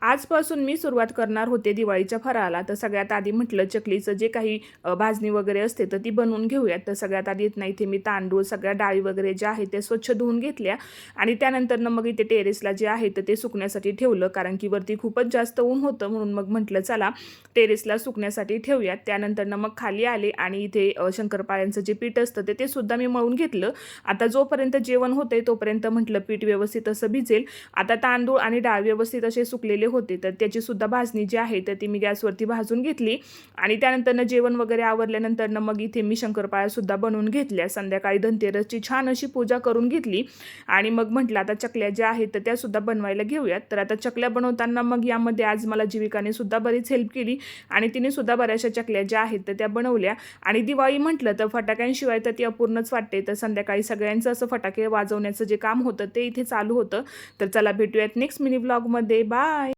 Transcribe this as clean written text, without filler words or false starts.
आजपासून मी सुरुवात करणार होते दिवाळीच्या फराळाला. तर सगळ्यात आधी म्हटलं चकलीचं जे काही भाजणी वगैरे असते तर ती बनवून घेऊयात. तर सगळ्यात आधी येत नाही इथे मी तांदूळ, सगळ्या डाळी वगैरे ज्या आहेत ते स्वच्छ धुवून घेतल्या आणि त्यानंतरनं मग इथे टेरेसला जे आहे तर ते सुकण्यासाठी ठेवलं. कारण की वरती खूपच जास्त ऊन होतं, म्हणून मग म्हटलं चला टेरेसला सुकण्यासाठी ठेवूयात. त्यानंतरनं मग खाली आले आणि इथे शंकरपाळ्यांचं जे पीठ असतं ते सुद्धा मी मळून घेतलं. आता जोपर्यंत जेवण होते तोपर्यंत म्हटलं पीठ व्यवस्थित असं भिजेल. आता तांदूळ आणि डाळ व्यवस्थित असे सुकलेले होते, तर त्याची सुद्धा भाजणी जी आहे तर ती मी गॅसवरती भाजून घेतली आणि त्यानंतरनं जेवण वगैरे आवरल्यानंतरनं मग इथे मी शंकरपाळ्या सुद्धा बनवून घेतल्या. संध्याकाळी धनतेरसची छान अशी पूजा करून घेतली आणि मग म्हटलं आता चकल्या ज्या आहेत तर त्या सुद्धा बनवायला घेऊयात. तर आता चकल्या बनवताना मग यामध्ये आज मला जीविकाने सुद्धा बरीच हेल्प केली आणि तिने सुद्धा बऱ्याचशा चकल्या ज्या आहेत तर त्या बनवल्या. आणि दिवाळी म्हटलं तर फटाक्यांशिवाय तर ती अपूर्णच वाटते. तर संध्याकाळी सगळ्यांचं असं फटाके वाजवण्याचं जे काम होतं ते इथे चालू होतं. तर चला भेटूयात नेक्स्ट मिनी ब्लॉगमध्ये. बाय.